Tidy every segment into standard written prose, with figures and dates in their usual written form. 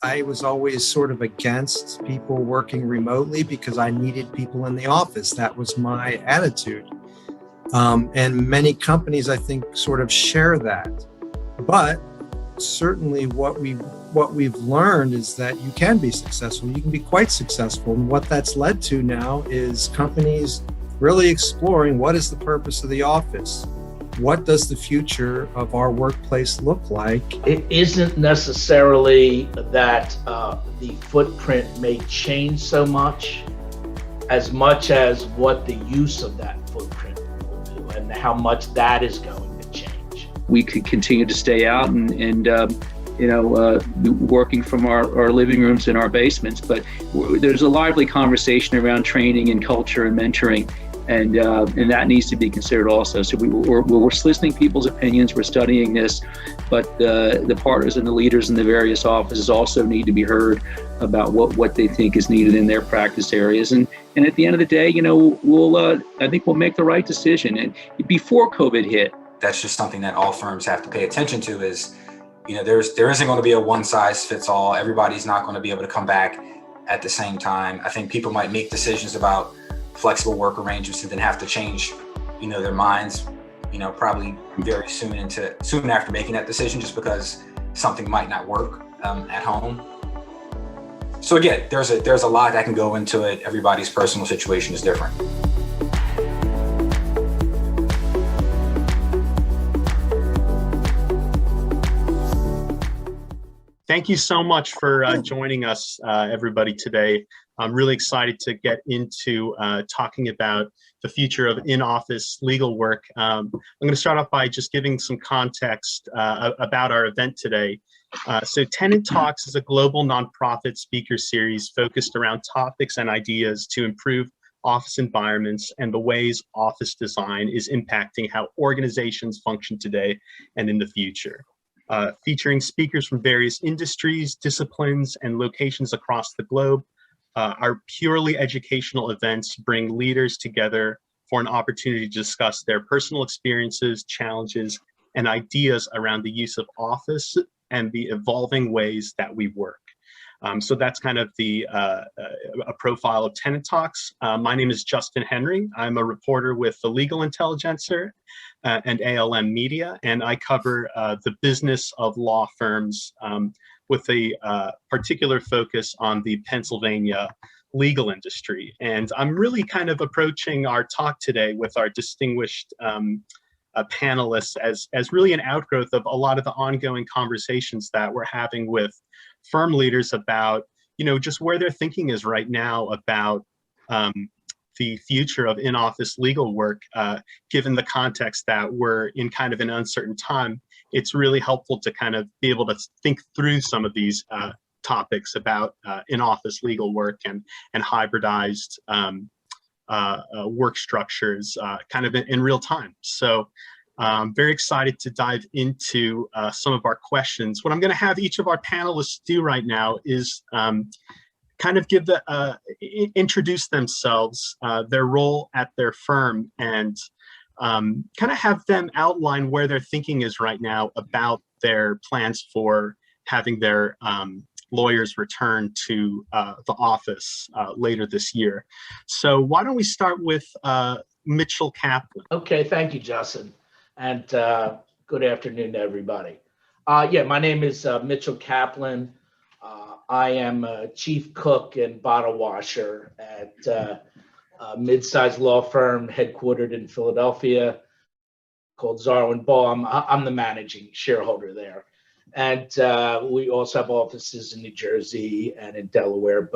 I was always sort of against people working remotely because I needed people in the office. That was my attitude. And many companies, I think, sort of share that. But certainly what we've learned is that you can be successful. You can be quite successful. And what that's led to now is companies really exploring what is the purpose of the office? What does the future of our workplace look like? It isn't necessarily that the footprint may change so much as what the use of that footprint will do and how much that is going to change. We could continue to stay out and working from our living rooms and our basements, but there's a lively conversation around training and culture and mentoring. And that needs to be considered also. So we're listening to people's opinions, we're studying this, but the partners and the leaders in the various offices also need to be heard about what they think is needed in their practice areas. And at the end of the day, I think we'll make the right decision. And before COVID hit, that's just something that all firms have to pay attention to is, there isn't going to be a one size fits all. Everybody's not going to be able to come back at the same time. I think people might make decisions about flexible work arrangements and then have to change, their minds, probably very soon after making that decision, just because something might not work at home. So again, there's a lot that can go into it. Everybody's personal situation is different. Thank you so much for joining us, everybody, today. I'm really excited to get into talking about the future of in-office legal work. I'm going to start off by just giving some context about our event today. So Tenant Talks is a global nonprofit speaker series focused around topics and ideas to improve office environments and the ways office design is impacting how organizations function today and in the future. Featuring speakers from various industries, disciplines, and locations across the globe. Our purely educational events bring leaders together for an opportunity to discuss their personal experiences, challenges, and ideas around the use of office and the evolving ways that we work. So that's kind of a profile of Tenant Talks. My name is Justin Henry. I'm a reporter with the Legal Intelligencer and ALM Media, and I cover the business of law firms with a particular focus on the Pennsylvania legal industry. And I'm really kind of approaching our talk today with our distinguished panelists as really an outgrowth of a lot of the ongoing conversations that we're having with firm leaders about, just where their thinking is right now about the future of in-office legal work, given the context that we're in kind of an uncertain time. It's really helpful to kind of be able to think through some of these topics about in-office legal work and hybridized work structures kind of in real time. So I'm very excited to dive into some of our questions. What I'm going to have each of our panelists do right now is kind of introduce themselves, their role at their firm, and kind of have them outline where their thinking is right now about their plans for having their lawyers return to the office later this year. So why don't we start with Mitchell Kaplan? Okay, thank you, Justin. And good afternoon to everybody. My name is Mitchell Kaplan. I am a chief cook and bottle washer at a mid-sized law firm headquartered in Philadelphia called Zarwin, Baum. I'm the managing shareholder there. And we also have offices in New Jersey and in Delaware,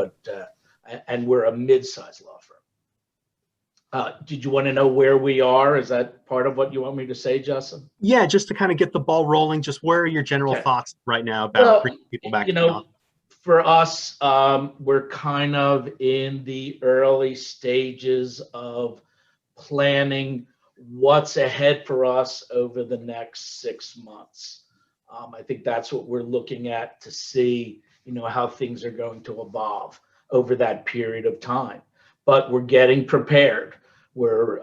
and we're a mid-sized law firm. Did you want to know where we are? Is that part of what you want me to say, Justin? Yeah, just to kind of get the ball rolling, just where are your general thoughts right now about bringing people back to the office? For us, we're kind of in the early stages of planning what's ahead for us over the next 6 months. I think that's what we're looking at to see, how things are going to evolve over that period of time. But we're getting prepared. We're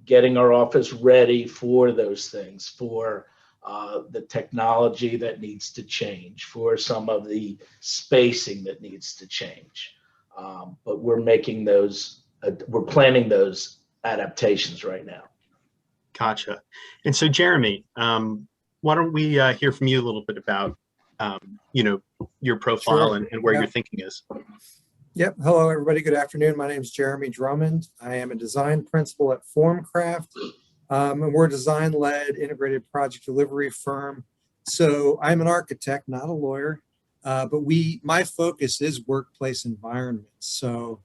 getting our office ready for those things, for the technology that needs to change, for some of the spacing that needs to change. But we're making those, we're planning those adaptations right now. Gotcha. And so, Jeremy, why don't we hear from you a little bit about, your profile Sure. and where Yeah. your thinking is. Yep. Hello, everybody. Good afternoon. My name is Jeremy Drummond. I am a design principal at Formcraft, and we're a design-led integrated project delivery firm. So I'm an architect, not a lawyer, but my focus is workplace environments. So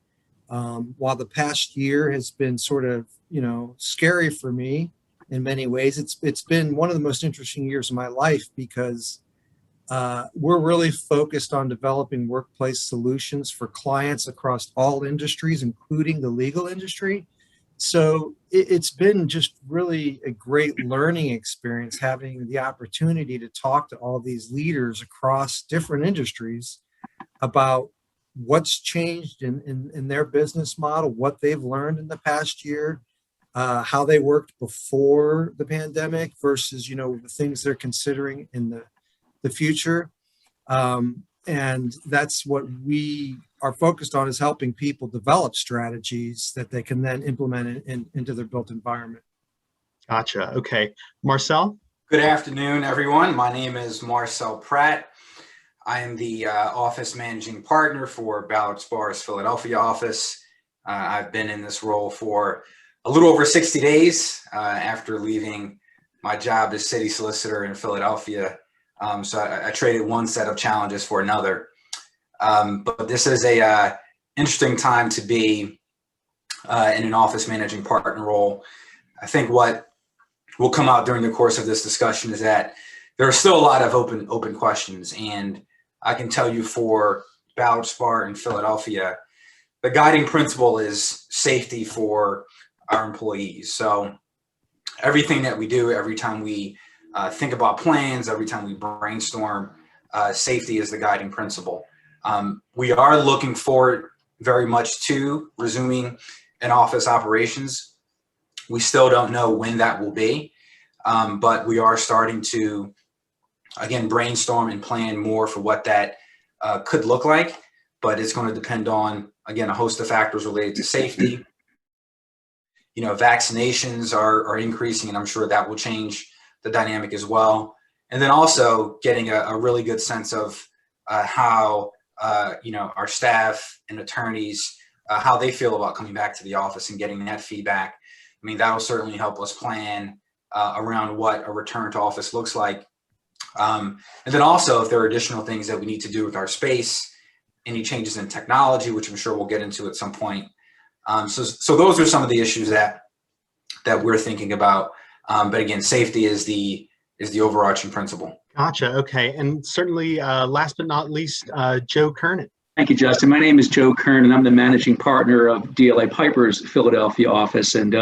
while the past year has been sort of, scary for me in many ways, it's been one of the most interesting years of my life, because we're really focused on developing workplace solutions for clients across all industries, including the legal industry. So it's been just really a great learning experience, having the opportunity to talk to all these leaders across different industries about what's changed in their business model, what they've learned in the past year, how they worked before the pandemic versus, the things they're considering in the future. And that's what we are focused on, is helping people develop strategies that they can then implement into their built environment. Gotcha. Okay. Marcel? Good afternoon, everyone. My name is Marcel Pratt. I am the office managing partner for Ballard Spahr's Philadelphia office. I've been in this role for a little over 60 days after leaving my job as city solicitor in Philadelphia. So I traded one set of challenges for another. But this is a interesting time to be in an office managing partner role. I think what will come out during the course of this discussion is that there are still a lot of open questions. And I can tell you, for Ballard Spahr in Philadelphia, the guiding principle is safety for our employees. So everything that we do, every time we think about plans, every time we brainstorm, safety is the guiding principle. We are looking forward very much to resuming in-office operations. We still don't know when that will be, but we are starting to, again, brainstorm and plan more for what that could look like. But it's going to depend on, again, a host of factors related to safety. Vaccinations are increasing, and I'm sure that will change the dynamic as well. And then also getting a really good sense of how our staff and attorneys, how they feel about coming back to the office and getting that feedback. I mean, that'll certainly help us plan around what a return to office looks like. And then also, if there are additional things that we need to do with our space, any changes in technology, which I'm sure we'll get into at some point. So those are some of the issues that we're thinking about. But again, safety is the overarching principle. Gotcha. Okay. And certainly, last but not least, Joe Kernen. Thank you, Justin. My name is Joe Kernen. I'm the managing partner of DLA Piper's Philadelphia office. And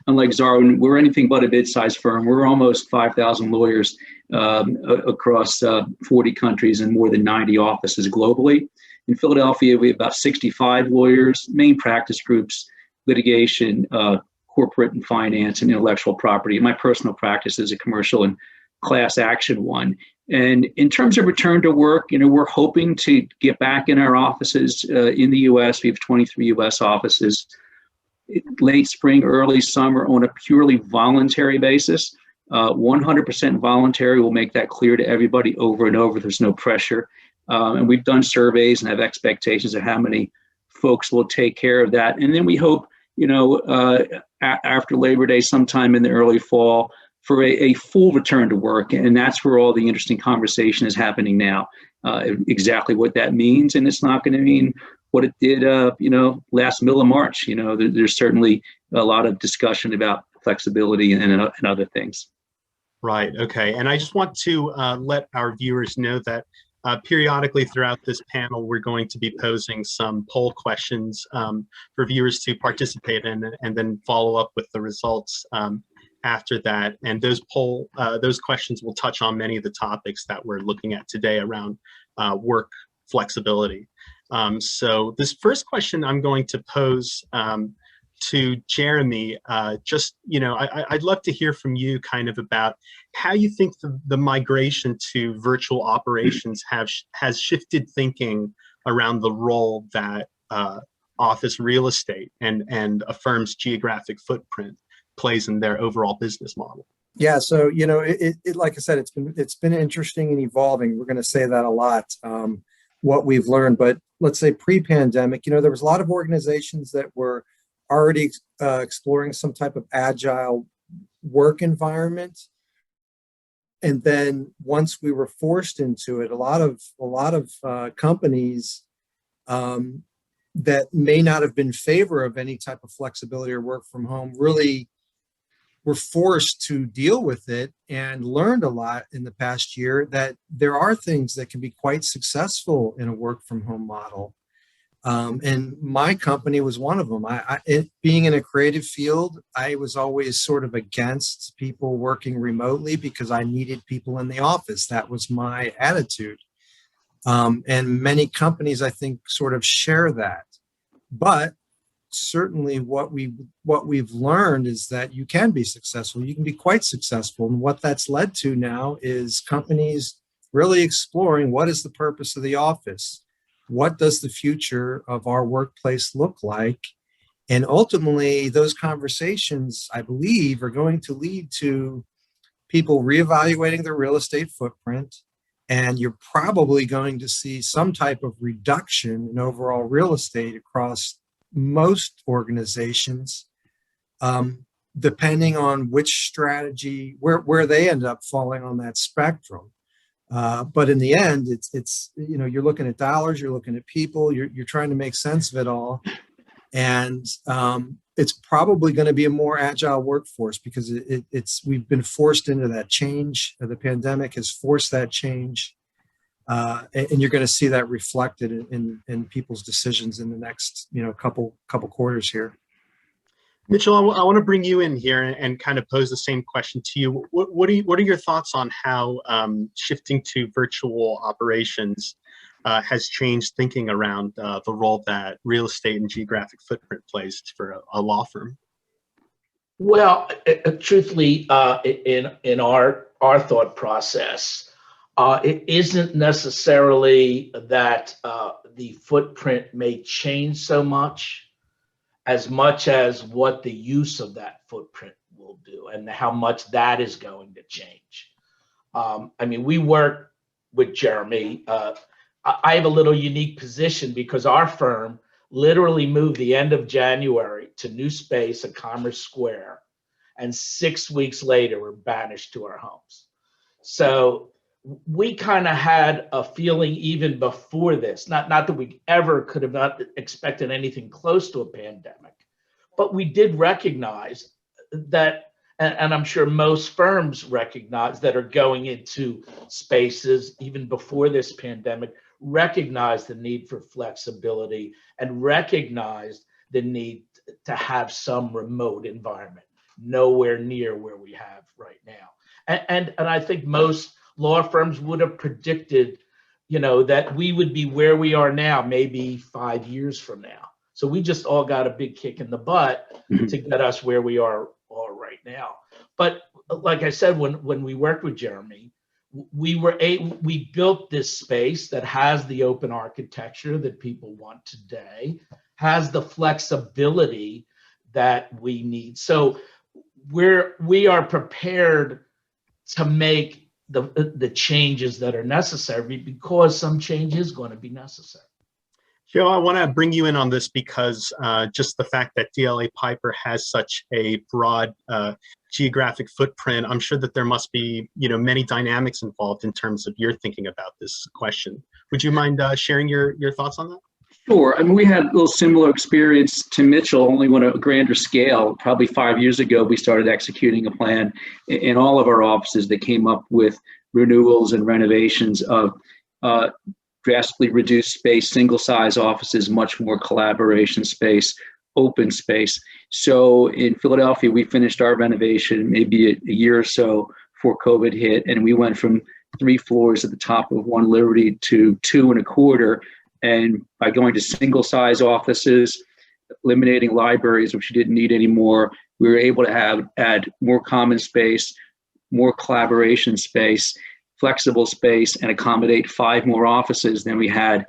unlike Zarwin, we're anything but a mid-sized firm. We're almost 5,000 lawyers across 40 countries and more than 90 offices globally. In Philadelphia, we have about 65 lawyers, main practice groups, litigation, corporate and finance, and intellectual property. My personal practice is a commercial and class action one. And in terms of return to work, we're hoping to get back in our offices in the U.S. We have 23 U.S. offices, late spring, early summer, on a purely voluntary basis. 100% voluntary. We'll make that clear to everybody over and over. There's no pressure. And we've done surveys and have expectations of how many folks will take care of that. And then we hope, after Labor Day, sometime in the early fall, for a full return to work. And that's where all the interesting conversation is happening now, exactly what that means. And it's not going to mean what it did, last middle of March. There's certainly a lot of discussion about flexibility and other things. Right. Okay. And I just want to let our viewers know that periodically throughout this panel, we're going to be posing some poll questions for viewers to participate in, and then follow up with the results after that. And those questions will touch on many of the topics that we're looking at today around work flexibility. So this first question I'm going to pose to Jeremy, I'd love to hear from you kind of about how you think the migration to virtual operations has shifted thinking around the role that office real estate and a firm's geographic footprint plays in their overall business model. Yeah, so like I said, it's been interesting and evolving. We're going to say that a lot. What we've learned, but let's say pre-pandemic, there was a lot of organizations that were already exploring some type of agile work environment, and then once we were forced into it, a lot of companies that may not have been in favor of any type of flexibility or work from home really were forced to deal with it and learned a lot in the past year that there are things that can be quite successful in a work from home model. And my company was one of them. Being in a creative field, I was always sort of against people working remotely because I needed people in the office. That was my attitude. And many companies, I think, sort of share that. But certainly what we've learned is that you can be successful. You can be quite successful. And what that's led to now is companies really exploring what is the purpose of the office? What does the future of our workplace look like? And ultimately, those conversations, I believe, are going to lead to people reevaluating their real estate footprint. And you're probably going to see some type of reduction in overall real estate across most organizations, depending on which strategy, where they end up falling on that spectrum. But in the end, it's you're looking at dollars, you're looking at people, you're trying to make sense of it all, and it's probably going to be a more agile workforce because we've been forced into that change. The pandemic has forced that change. And you're going to see that reflected in people's decisions in the next, couple quarters here. Mitchell, I want to bring you in here and kind of pose the same question to you. What are your thoughts on how shifting to virtual operations has changed thinking around the role that real estate and geographic footprint plays for a law firm? Well, truthfully, in our thought process, it isn't necessarily that the footprint may change so much as what the use of that footprint will do and how much that is going to change. We work with Jeremy. I have a little unique position because our firm literally moved the end of January to new space at Commerce Square, and 6 weeks later we're banished to our homes. So we kind of had a feeling even before this, not that we ever could have not expected anything close to a pandemic, but we did recognize that, and I'm sure most firms recognize that are going into spaces even before this pandemic, recognize the need for flexibility and recognize the need to have some remote environment, nowhere near where we have right now. And I think most law firms would have predicted, that we would be where we are now, maybe 5 years from now. So we just all got a big kick in the butt to get us where we are all right now. But like I said, when we worked with Jeremy, we built this space that has the open architecture that people want today, has the flexibility that we need. So we are prepared to make the changes that are necessary because some change is going to be necessary. Joe, I want to bring you in on this because just the fact that DLA Piper has such a broad geographic footprint, I'm sure that there must be, many dynamics involved in terms of your thinking about this question. Would you mind sharing your thoughts on that? Sure. We had a little similar experience to Mitchell, only on a grander scale. Probably 5 years ago, we started executing a plan in all of our offices that came up with renewals and renovations of drastically reduced space, single-size offices, much more collaboration space, open space. So in Philadelphia, we finished our renovation maybe a year or so before COVID hit, and we went from 3 floors at the top of One Liberty to 2 1/4. And by going to single size offices, eliminating libraries, which you didn't need anymore. We were able to add more common space, more collaboration space, flexible space, and accommodate 5 more offices than we had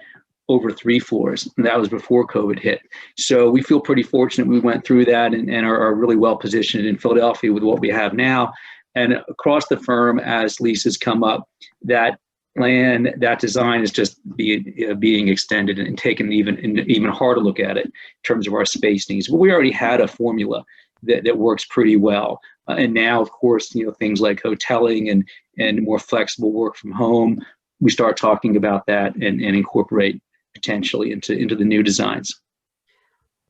over 3 floors. And that was before COVID hit. So we feel pretty fortunate we went through that and are really well positioned in Philadelphia with what we have now. And across the firm, as leases come up, that plan, that design is just being extended and taken an even harder look at it in terms of our space needs. But we already had a formula that works pretty well. And now, of course, things like hoteling and more flexible work from home, we start talking about that and incorporate potentially into the new designs.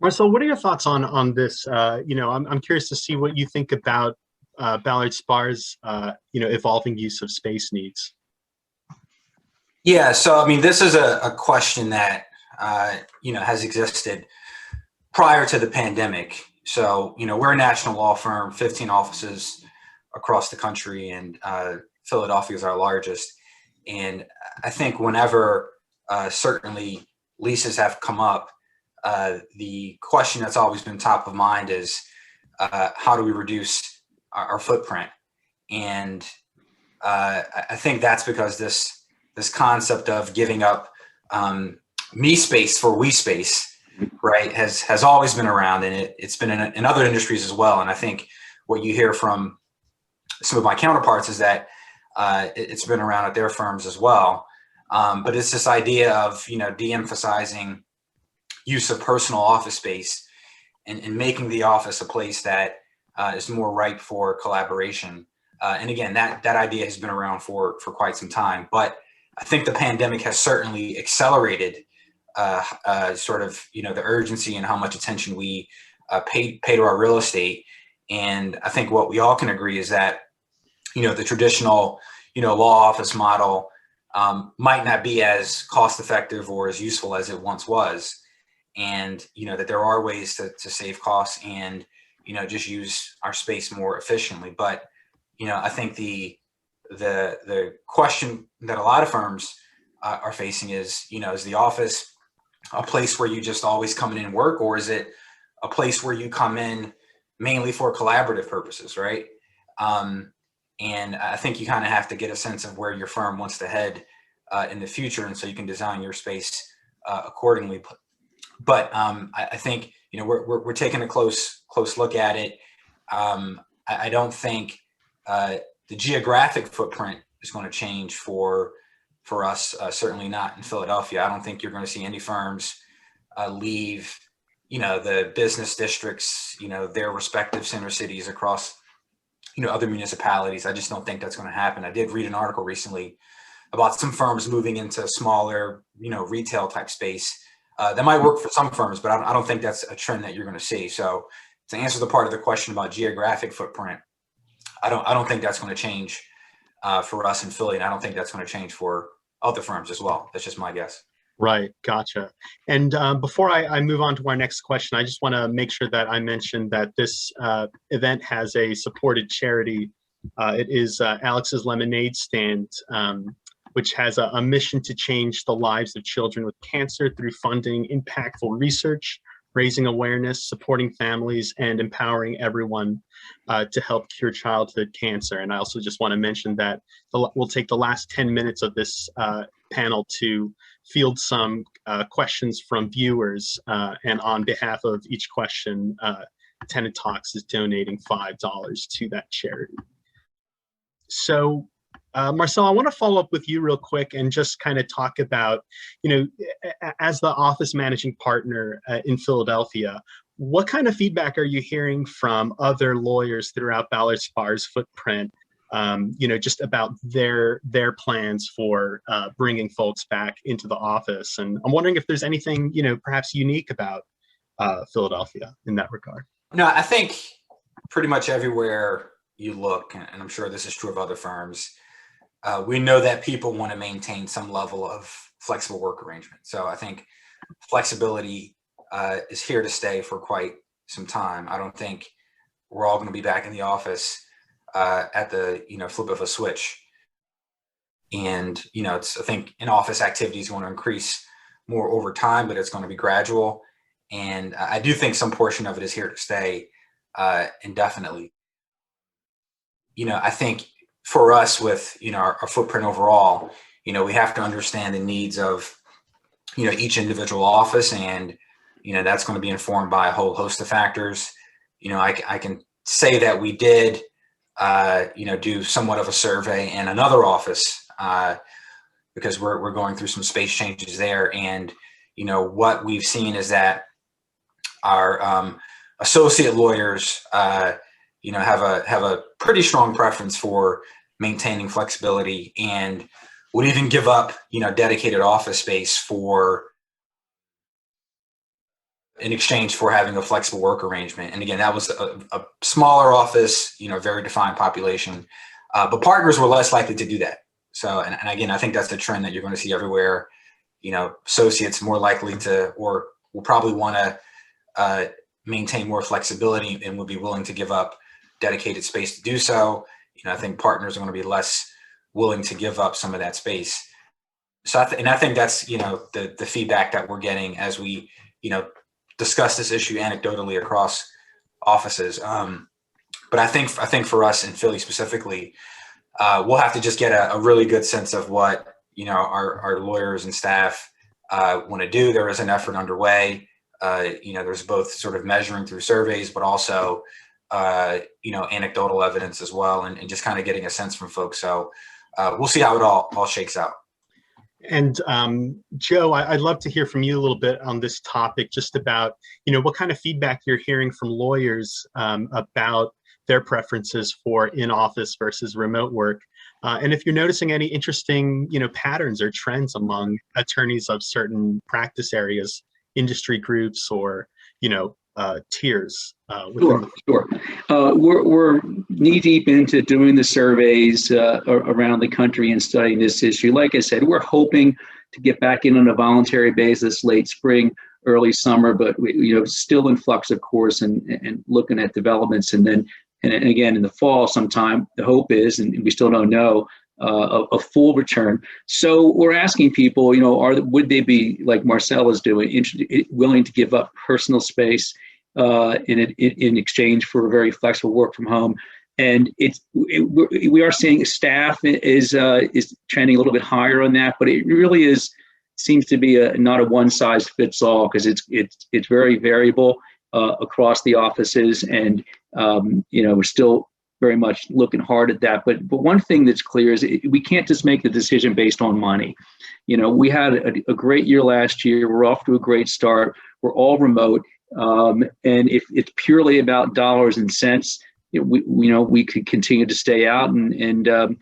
Marcel, what are your thoughts on this? I'm curious to see what you think about Ballard Spahr's evolving use of space needs. Yeah, so I mean, this is a question that has existed prior to the pandemic. So we're a national law firm, 15 offices across the country, and Philadelphia is our largest. And I think whenever certainly leases have come up, the question that's always been top of mind is how do we reduce our footprint? And I think that's because this concept of giving up me space for we space, right, has always been around, and it's been in other industries as well. And I think what you hear from some of my counterparts is that it's been around at their firms as well. But it's this idea of de-emphasizing use of personal office space and making the office a place that is more ripe for collaboration. And again, that idea has been around for quite some time. But I think the pandemic has certainly accelerated sort of the urgency and how much attention we pay to our real estate. And I think what we all can agree is that the traditional law office model might not be as cost effective or as useful as it once was, and that there are ways to save costs and just use our space more efficiently. But I think the question that a lot of firms are facing is is the office a place where you just always come in and work, or is it a place where you come in mainly for collaborative purposes, right? And I think you kind of have to get a sense of where your firm wants to head in the future, and so you can design your space accordingly. But I think we're taking a close look at it. I don't think the geographic footprint is going to change for us. Certainly not in Philadelphia. I don't think you're going to see any firms leave the business districts, their respective center cities across other municipalities. I just don't think that's going to happen. I did read an article recently about some firms moving into smaller, retail type space. That might work for some firms, but I don't think that's a trend that you're going to see. So to answer the part of the question about geographic footprint, I don't think that's going to change for us in Philly, and I don't think that's going to change for other firms as well. That's just my guess. Right, gotcha. And before I move on to our next question, I just want to make sure that I mention that this event has a supported charity. It is Alex's Lemonade Stand, which has a mission to change the lives of children with cancer through funding impactful research, raising awareness, supporting families, and empowering everyone to help cure childhood cancer. And I also just want to mention that we'll take the last 10 minutes of this panel to field some questions from viewers. And on behalf of each question, TenantTalks is donating $5 to that charity. So Marcel, I want to follow up with you real quick and just kind of talk about, as the office managing partner in Philadelphia, what kind of feedback are you hearing from other lawyers throughout Ballard Spahr's footprint, just about their plans for bringing folks back into the office? And I'm wondering if there's anything, perhaps unique about Philadelphia in that regard. No, I think pretty much everywhere you look, and I'm sure this is true of other firms, we know that people want to maintain some level of flexible work arrangement. So I think flexibility is here to stay for quite some time. I don't think we're all going to be back in the office at the flip of a switch. And I think in-office activity is going to increase more over time, but it's going to be gradual. And I do think some portion of it is here to stay indefinitely. I think for us with, our footprint overall, we have to understand the needs of, each individual office, and, that's going to be informed by a whole host of factors. I can say that we did, do somewhat of a survey in another office because we're going through some space changes there. And, what we've seen is that our associate lawyers, have a pretty strong preference for maintaining flexibility, and would even give up, dedicated office space in exchange for having a flexible work arrangement. And again, that was a smaller office, very defined population, but partners were less likely to do that. So, and again, I think that's the trend that you're going to see everywhere. Associates more likely to, or will probably want to maintain more flexibility and would be willing to give up dedicated space to do so. I think partners are going to be less willing to give up some of that space. So, I think that's, the feedback that we're getting as we, discuss this issue anecdotally across offices. But I think for us in Philly specifically, we'll have to just get a really good sense of what, our lawyers and staff want to do. There is an effort underway. There's both sort of measuring through surveys, but also, anecdotal evidence as well, and just kind of getting a sense from folks. So we'll see how it all shakes out. And Joe, I'd love to hear from you a little bit on this topic, just about, what kind of feedback you're hearing from lawyers about their preferences for in-office versus remote work. And if you're noticing any interesting, patterns or trends among attorneys of certain practice areas, industry groups, or, tiers. Sure. We're knee deep into doing the surveys around the country and studying this issue. Like I said, we're hoping to get back in on a voluntary basis late spring, early summer, but we, still in flux, of course, and looking at developments. And then, and again, in the fall sometime, the hope is, and we still don't know, a full return. So we're asking people, would they be, like Marcel is doing, willing to give up personal space in exchange for a very flexible work from home? And we are seeing staff is trending a little bit higher on that, but it really seems to be not a one size fits all, because it's very variable across the offices, and we're still very much looking hard at that. But one thing that's clear is we can't just make the decision based on money. We had a great year last year. We're off to a great start. We're all remote. And if it's purely about dollars and cents, we could continue to stay out and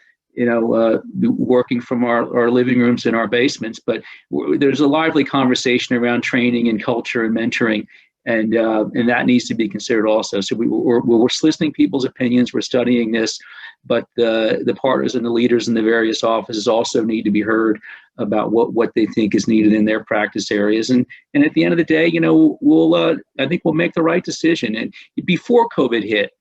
working from our living rooms and our basements. But there's a lively conversation around training and culture and mentoring. And that needs to be considered also. So we're listening to people's opinions. We're studying this, but the partners and the leaders in the various offices also need to be heard about what they think is needed in their practice areas. And at the end of the day, I think we'll make the right decision. And before COVID hit,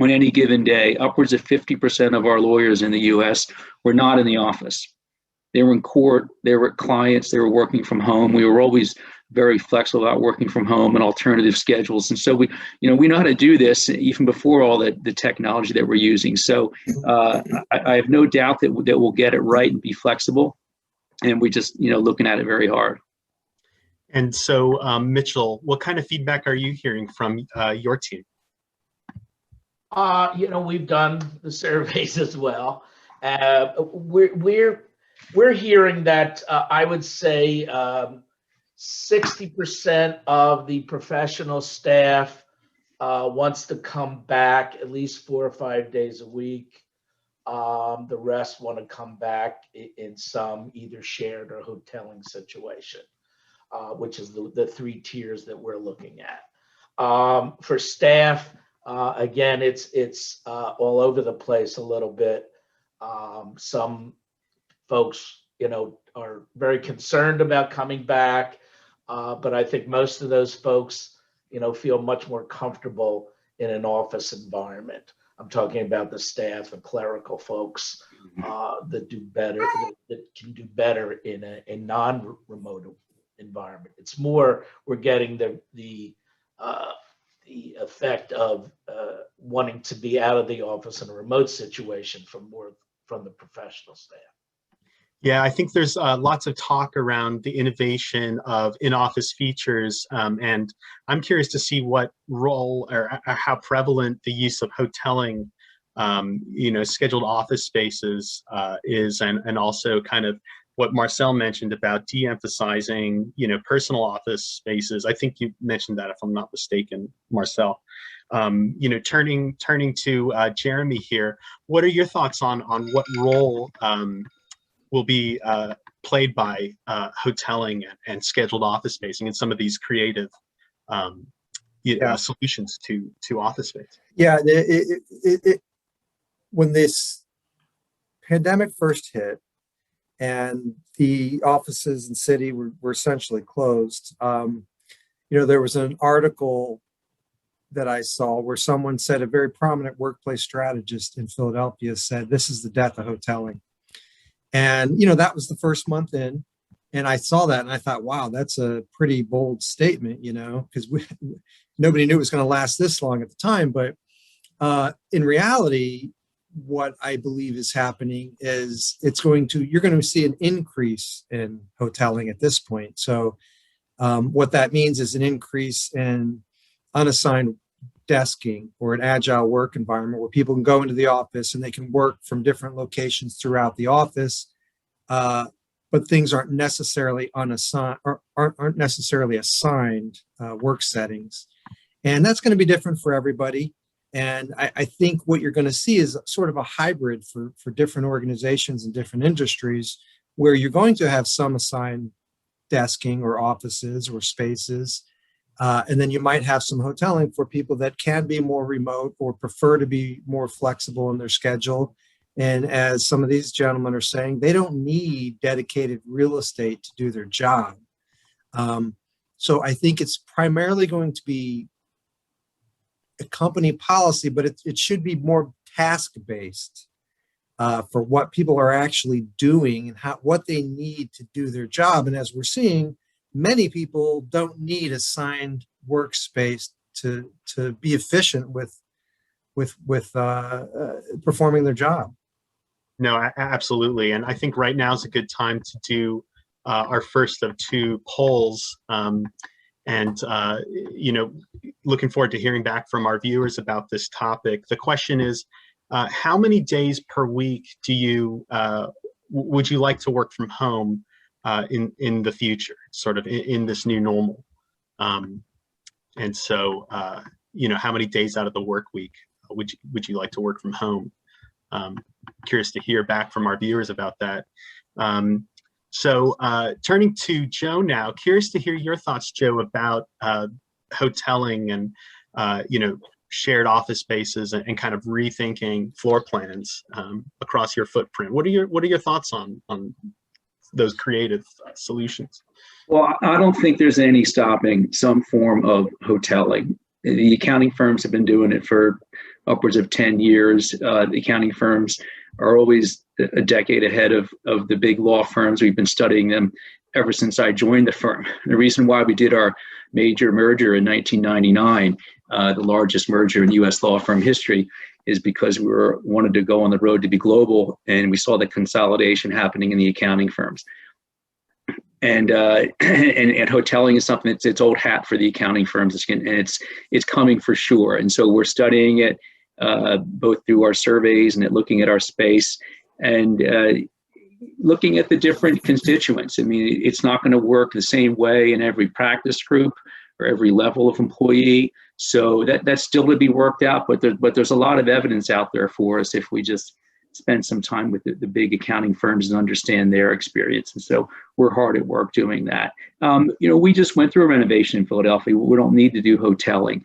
on any given day, upwards of 50% of our lawyers in the U.S. were not in the office. They were in court. They were at clients. They were working from home. We were always very flexible about working from home and alternative schedules. And so we know how to do this even before all the technology that we're using. So I have no doubt that we'll get it right and be flexible. And we just, looking at it very hard. And so, Mitchell, what kind of feedback are you hearing from your team? We've done the surveys as well. We're hearing that I would say 60% of the professional staff wants to come back at least 4 or 5 days a week. The rest want to come back in some either shared or hoteling situation, which is the 3 tiers that we're looking at. For staff, again, it's all over the place a little bit. Some folks, are very concerned about coming back, but I think most of those folks, feel much more comfortable in an office environment. I'm talking about the staff and clerical folks that do better, that can do better in a non-remote environment. It's more we're getting the effect of wanting to be out of the office in a remote situation from the professional staff. Yeah, I think there's lots of talk around the innovation of in-office features, and I'm curious to see what role or how prevalent the use of hoteling, scheduled office spaces is, and also kind of what Marcel mentioned about de-emphasizing, personal office spaces. I think you mentioned that, if I'm not mistaken, Marcel. Turning to Jeremy here, what are your thoughts on what role will be played by hoteling and scheduled office spacing and some of these creative solutions to office space? Yeah, when this pandemic first hit and the offices in city were essentially closed, there was an article that I saw where someone said, a very prominent workplace strategist in Philadelphia said, "This is the death of hoteling." And, that was the first month in, and I saw that and I thought, wow, that's a pretty bold statement, because nobody knew it was going to last this long at the time. But in reality, what I believe is happening is you're going to see an increase in hoteling at this point. So what that means is an increase in unassigned desking or an agile work environment where people can go into the office and they can work from different locations throughout the office, but things aren't necessarily unassigned or aren't necessarily assigned work settings, and that's going to be different for everybody. And I think what you're going to see is sort of a hybrid for different organizations and different industries, where you're going to have some assigned desking or offices or spaces. And then you might have some hoteling for people that can be more remote or prefer to be more flexible in their schedule. And as some of these gentlemen are saying, they don't need dedicated real estate to do their job. So I think it's primarily going to be a company policy, but it should be more task-based for what people are actually doing and what they need to do their job. And as we're seeing, many people don't need assigned workspace to be efficient with performing their job. No, absolutely. And I think right now is a good time to do our first of two polls. Looking forward to hearing back from our viewers about this topic. The question is, how many days per week would you like to work from home in the future, sort of in this new normal? And so, how many days out of the work week would you like to work from home? Curious to hear back from our viewers about that. So turning to Joe now, curious to hear your thoughts, Joe, about hoteling and, shared office spaces and kind of rethinking floor plans across your footprint. What are your thoughts on those creative solutions? Well, I don't think there's any stopping some form of hoteling. The accounting firms have been doing it for upwards of 10 years. The accounting firms are always a decade ahead of the big law firms. We've been studying them ever since I joined the firm. The reason why we did our major merger in 1999, the largest merger in U.S. law firm history, is because we wanted to go on the road to be global, and we saw the consolidation happening in the accounting firms. And hoteling is something that's it's old hat for the accounting firms, and it's coming for sure. And so we're studying it both through our surveys and looking at our space and looking at the different constituents. I mean, it's not going to work the same way in every practice group or every level of employee. So that's still to be worked out. But there's a lot of evidence out there for us if we just spend some time with the big accounting firms and understand their experience. And so we're hard at work doing that. We just went through a renovation in Philadelphia. We don't need to do hoteling.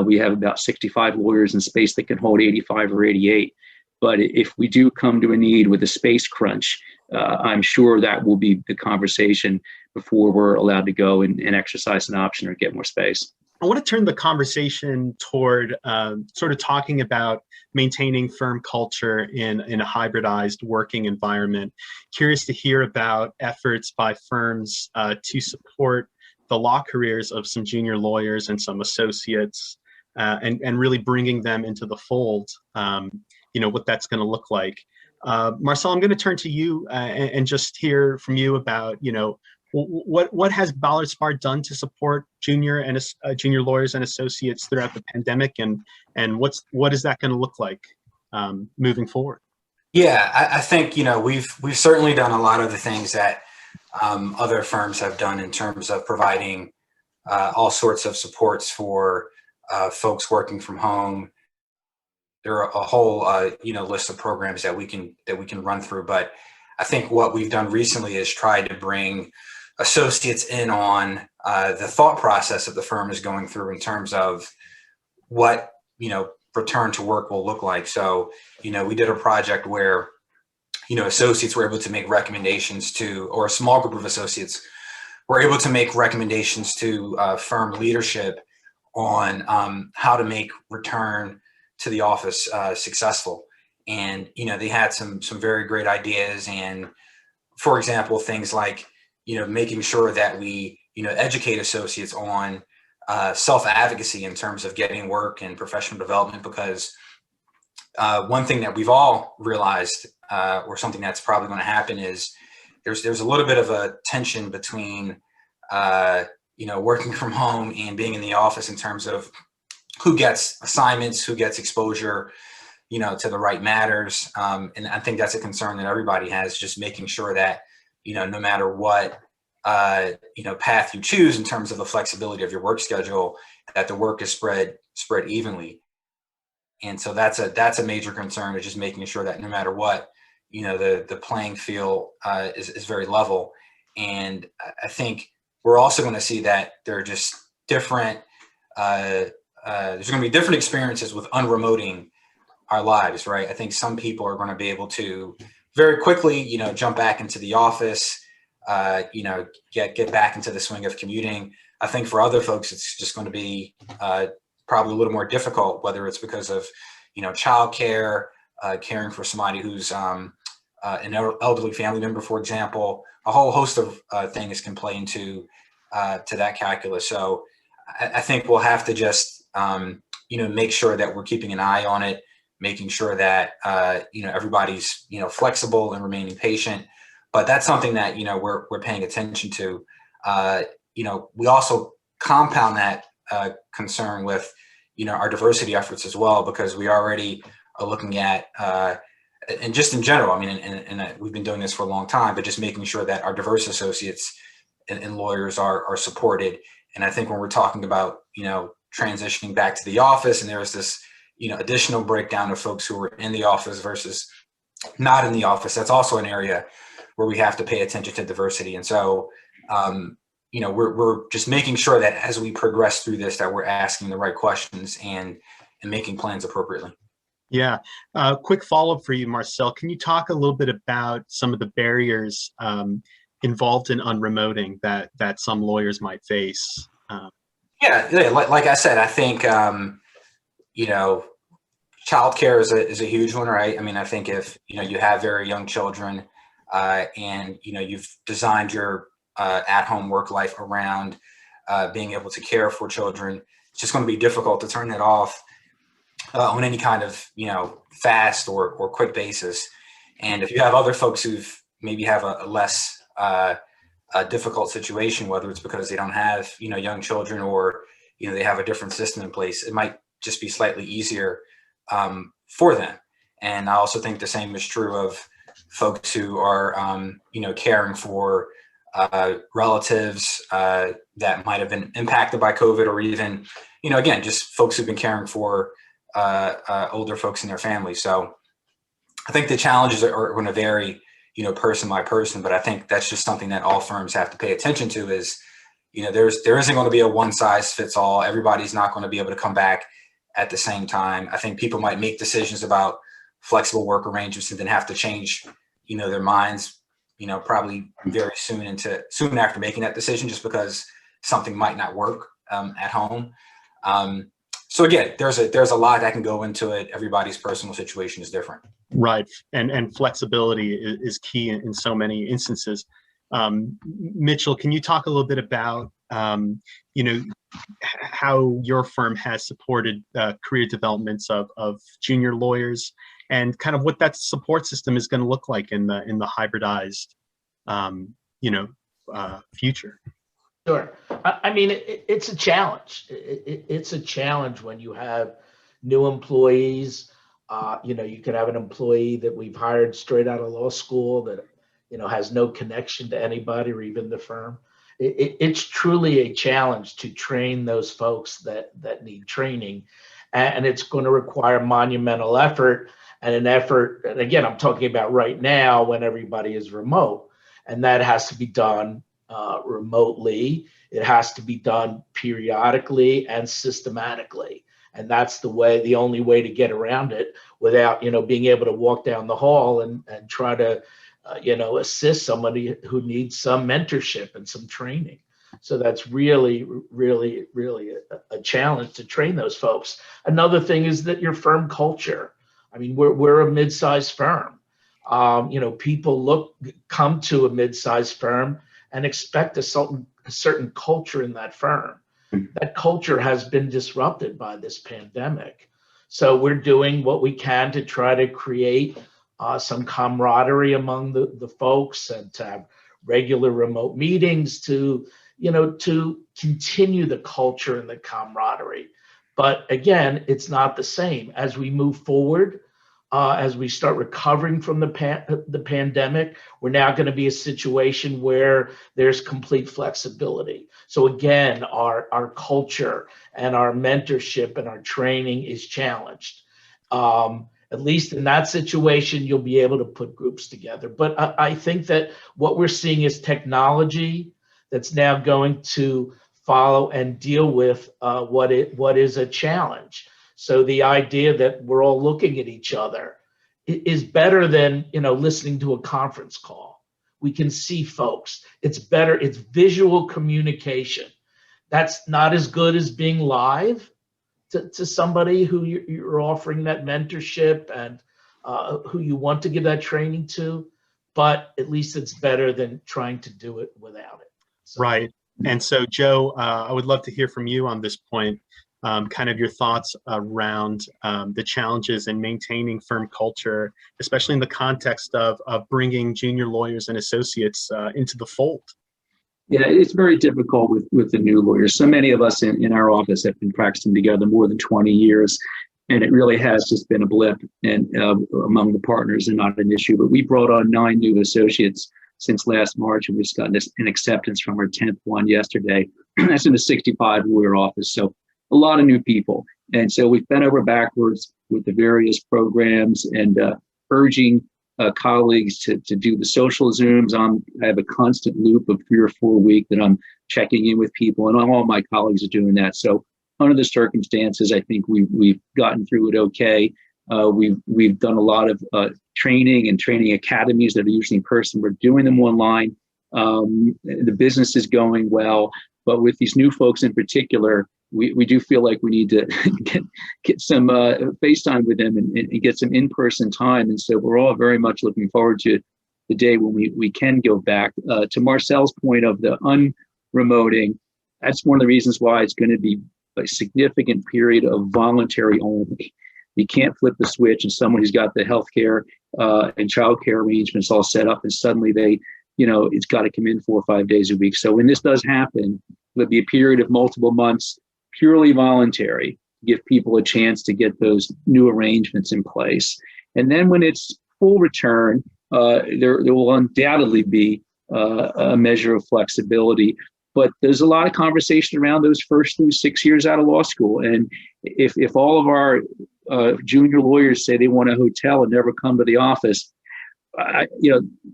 We have about 65 lawyers in space that can hold 85 or 88. But if we do come to a need with a space crunch, I'm sure that will be the conversation before we're allowed to go and exercise an option or get more space. I want to turn the conversation toward sort of talking about maintaining firm culture in a hybridized working environment. Curious to hear about efforts by firms to support the law careers of some junior lawyers and some associates, and really bringing them into the fold, what that's going to look like. Marcel, I'm going to turn to you and just hear from you about, what has Ballard Spahr done to support junior lawyers and associates throughout the pandemic, and what is that going to look like moving forward? Yeah, I think we've certainly done a lot of the things that other firms have done in terms of providing all sorts of supports for folks working from home. There are a whole list of programs that we can run through, but I think what we've done recently is try to bring associates in on the thought process that the firm is going through in terms of what return to work will look like. So we did a project where associates were able to make recommendations to, or a small group of associates were able to make recommendations to firm leadership on how to make return to the office successful. And they had some very great ideas, and for example, things like making sure that we educate associates on self-advocacy in terms of getting work and professional development, because one thing that we've all realized, or something that's probably going to happen, is there's a little bit of a tension between working from home and being in the office in terms of who gets assignments, who gets exposure to the right matters. And I think that's a concern that everybody has, just making sure that no matter what path you choose in terms of the flexibility of your work schedule, that the work is spread evenly. And so that's a major concern, is just making sure that no matter what, the playing field is very level. And I think we're also going to see that there are just different, there's going to be different experiences with unremoting our lives, right? I think some people are going to be able to very quickly, jump back into the office, get back into the swing of commuting. I think for other folks, it's just going to be probably a little more difficult, whether it's because of, childcare, caring for somebody who's an elderly family member, for example. A whole host of things can play into to that calculus. So I think we'll have to just, make sure that we're keeping an eye on it, making sure that, everybody's, flexible and remaining patient. But that's something that, we're paying attention to. We also compound that concern with, our diversity efforts as well, because we already are looking at, and just in general, I mean, and we've been doing this for a long time, but just making sure that our diverse associates and lawyers are supported. And I think when we're talking about, transitioning back to the office, and there's this, additional breakdown of folks who are in the office versus not in the office, that's also an area where we have to pay attention to diversity. And so, we're just making sure that as we progress through this, that we're asking the right questions and making plans appropriately. Yeah. Quick follow-up for you, Marcel. Can you talk a little bit about some of the barriers involved in unremoting that some lawyers might face? Yeah, like I said, I think, childcare is a huge one, right? I mean, I think if, you have very young children and, you've designed your at-home work life around being able to care for children, it's just going to be difficult to turn that off on any kind of, fast or quick basis. And if you have other folks who've maybe have a less difficult situation, whether it's because they don't have, young children, or, they have a different system in place, it might just be slightly easier for them. And I also think the same is true of folks who are, caring for relatives that might have been impacted by COVID, or even, again, just folks who've been caring for older folks in their family. So I think the challenges are going to vary, person by person, but I think that's just something that all firms have to pay attention to, is, there isn't going to be a one size fits all. Everybody's not going to be able to come back at the same time. I think people might make decisions about flexible work arrangements and then have to change, their minds, probably very soon after making that decision, just because something might not work at home. So again, there's a lot that can go into it. Everybody's personal situation is different. Right, and flexibility is key in so many instances. Mitchell, can you talk a little bit about how your firm has supported career developments of junior lawyers, and kind of what that support system is going to look like in the hybridized future? Sure. I mean, it's a challenge. It's a challenge when you have new employees. You could have an employee that we've hired straight out of law school that, has no connection to anybody or even the firm. It's truly a challenge to train those folks that need training. And it's going to require monumental effort and again, I'm talking about right now when everybody is remote, and that has to be done remotely. It has to be done periodically and systematically. And that's the only way to get around it without, being able to walk down the hall and try to, assist somebody who needs some mentorship and some training. So that's really, really, really a challenge to train those folks. Another thing is that your firm culture. I mean, we're a mid-sized firm. People come to a mid-sized firm and expect a certain culture in that firm. That culture has been disrupted by this pandemic. So we're doing what we can to try to create some camaraderie among the folks, and to have regular remote meetings to continue the culture and the camaraderie. But again, it's not the same. As we move forward, as we start recovering from the pandemic, we're now going to be a situation where there's complete flexibility. So again, our culture and our mentorship and our training is challenged. At least in that situation, you'll be able to put groups together. But I think that what we're seeing is technology that's now going to follow and deal with what is a challenge. So the idea that we're all looking at each other is better than, listening to a conference call. We can see folks. It's better. It's visual communication. That's not as good as being live to somebody who you're offering that mentorship and who you want to give that training to. But at least it's better than trying to do it without it. So. Right. And so, Joe, I would love to hear from you on this point. Kind of your thoughts around the challenges in maintaining firm culture, especially in the context of bringing junior lawyers and associates into the fold. Yeah, it's very difficult with the new lawyers. So many of us in our office have been practicing together more than 20 years, and it really has just been a blip and among the partners and not an issue. But we brought on 9 new associates since last March, and we've just gotten an acceptance from our 10th one yesterday. That's in the 65 lawyer office. So a lot of new people. And so we've bent over backwards with the various programs and urging colleagues to do the social Zooms. I have a constant loop of 3 or 4 a week that I'm checking in with people, and all my colleagues are doing that. So under the circumstances, I think we've gotten through it okay. We've done a lot of training and training academies that are usually in person. We're doing them online. The business is going well, but with these new folks in particular, we do feel like we need to get some FaceTime with them and get some in-person time. And so we're all very much looking forward to the day when we can go back. To Marcel's point of the unremoting, that's one of the reasons why it's going to be a significant period of voluntary only. You can't flip the switch and someone who's got the healthcare and childcare arrangements all set up and suddenly it's got to come in 4 or 5 days a week. So when this does happen, there'll be a period of multiple months, purely voluntary, to give people a chance to get those new arrangements in place. And then when it's full return, there will undoubtedly be a measure of flexibility. But there's a lot of conversation around those first through 6 years out of law school. And if all of our junior lawyers say they want a hotel and never come to the office,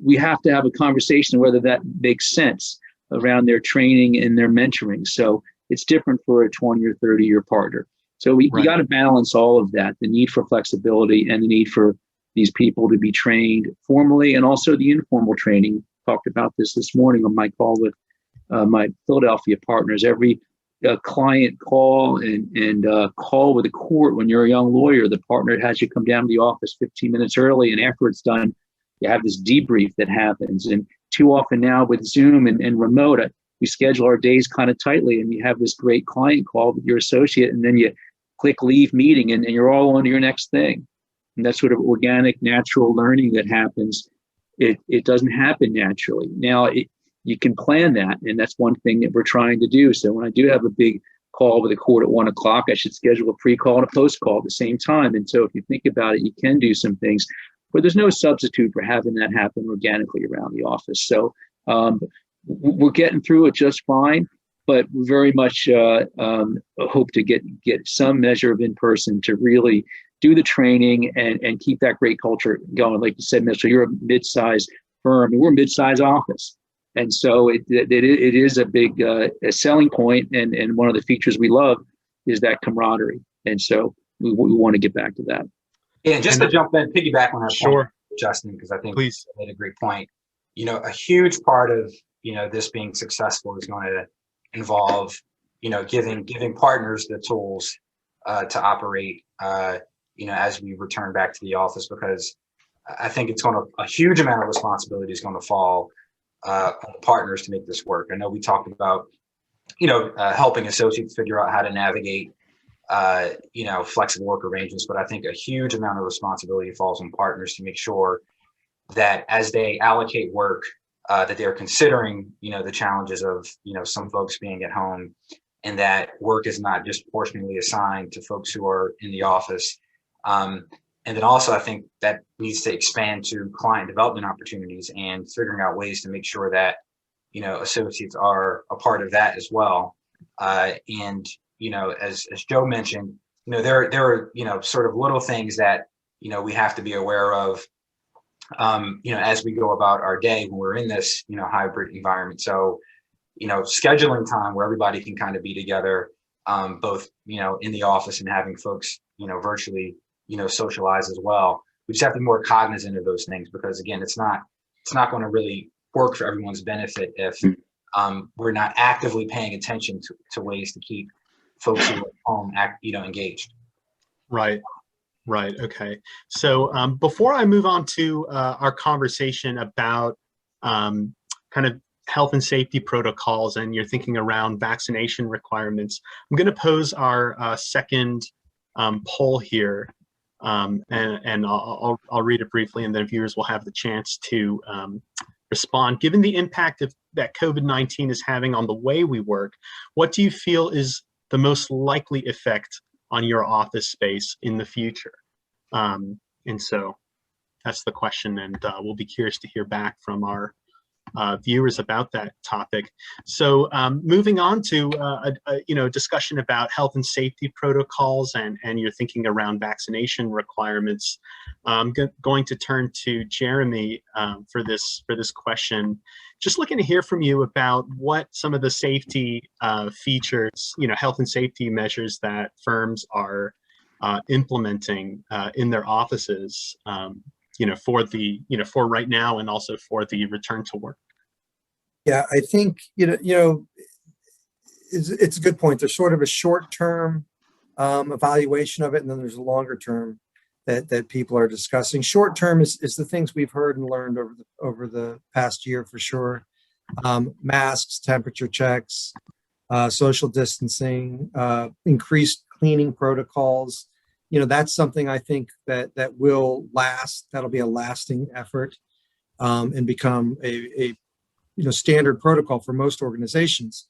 we have to have a conversation whether that makes sense around their training and their mentoring. So it's different for a 20 or 30-year partner. So we got to balance all of that, the need for flexibility and the need for these people to be trained formally and also the informal training. Talked about this morning on my call with my Philadelphia partners. Every client call and call with a court when you're a young lawyer. The partner has you come down to the office 15 minutes early, and after it's done, you have this debrief that happens. And too often now with Zoom and remote, we schedule our days kind of tightly, and you have this great client call with your associate, and then you click leave meeting, and you're all on to your next thing. And that sort of organic, natural learning that happens, it doesn't happen naturally. Now, you can plan that, and that's one thing that we're trying to do. So when I do have a big call with a court at 1 o'clock, I should schedule a pre-call and a post-call at the same time. And so if you think about it, you can do some things, but there's no substitute for having that happen organically around the office. So we're getting through it just fine, but we very much hope to get some measure of in-person to really do the training and keep that great culture going. Like you said, Mitchell, you're a mid-sized firm, and we're a mid-sized office. And so it is a big a selling point, and one of the features we love is that camaraderie. And so we want to get back to that. Yeah, just to jump in, piggyback on that point, Justin, because I think you made a great point. A huge part of this being successful is going to involve giving partners the tools to operate as we return back to the office, because I think a huge amount of responsibility is going to fall on partners to make this work. I know we talked about helping associates figure out how to navigate flexible work arrangements, but I think a huge amount of responsibility falls on partners to make sure that as they allocate work, that they're considering the challenges of some folks being at home, and that work is not disproportionately assigned to folks who are in the office. And then also, I think that needs to expand to client development opportunities and figuring out ways to make sure that, associates are a part of that as well. And, as Joe mentioned, there are, sort of little things that, we have to be aware of, as we go about our day when we're in this, hybrid environment. So, scheduling time where everybody can kind of be together, both, in the office and having folks, virtually, socialize as well. We just have to be more cognizant of those things, because again, it's not going to really work for everyone's benefit if we're not actively paying attention to ways to keep folks who are at home engaged. Right. Okay. So before I move on to our conversation about kind of health and safety protocols, and you're thinking around vaccination requirements, I'm going to pose our second poll here. And I'll read it briefly, and then viewers will have the chance to respond. Given the impact that COVID-19 is having on the way we work, what do you feel is the most likely effect on your office space in the future? And so that's the question, and we'll be curious to hear back from our viewers about that topic. So moving on to a discussion about health and safety protocols, and you're thinking around vaccination requirements. I'm going to turn to Jeremy for this question. Just looking to hear from you about what some of the safety features, health and safety measures that firms are implementing in their offices. For right now, and also for the return to work. Yeah, I think, it's a good point. There's sort of a short-term evaluation of it, and then there's a longer term that people are discussing. Short-term is the things we've heard and learned over the past year for sure. Masks, temperature checks, social distancing, increased cleaning protocols. That's something I think that will last. That'll be a lasting effort, and become a standard protocol for most organizations.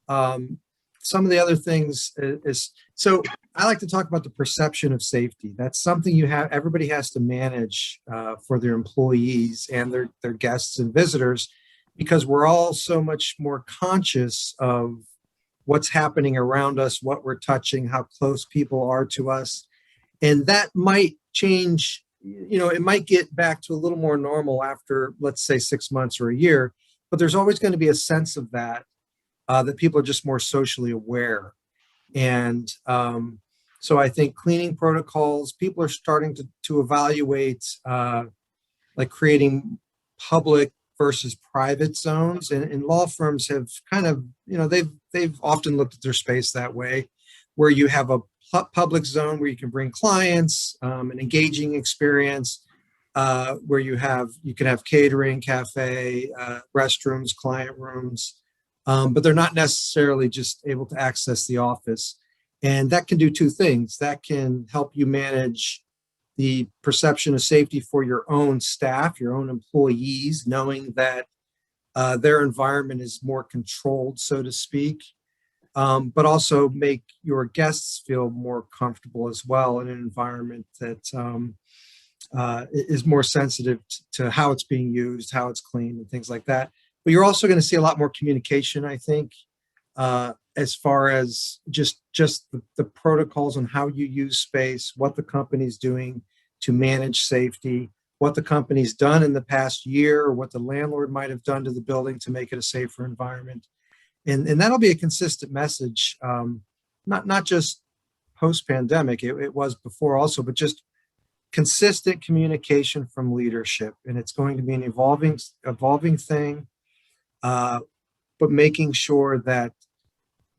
Some of the other things so I like to talk about the perception of safety. That's something everybody has to manage for their employees and their guests and visitors, because we're all so much more conscious of what's happening around us, what we're touching, how close people are to us. And that might change, it might get back to a little more normal after, let's say, 6 months or a year, but there's always going to be a sense of that people are just more socially aware. And so I think cleaning protocols, people are starting to evaluate like creating public versus private zones. And law firms have kind of, they've often looked at their space that way, where you have a public zone where you can bring clients, an engaging experience, where you can have catering, cafe, restrooms, client rooms, but they're not necessarily just able to access the office. And that can do two things. That can help you manage the perception of safety for your own staff, your own employees, knowing that their environment is more controlled, so to speak, but also make your guests feel more comfortable as well in an environment that is more sensitive to how it's being used, how it's cleaned, and things like that. But you're also going to see a lot more communication, I think, as far as just the protocols on how you use space, what the company's doing to manage safety, what the company's done in the past year, or what the landlord might have done to the building to make it a safer environment. And that'll be a consistent message, not just post-pandemic, it was before also, but just consistent communication from leadership. And it's going to be an evolving thing, but making sure that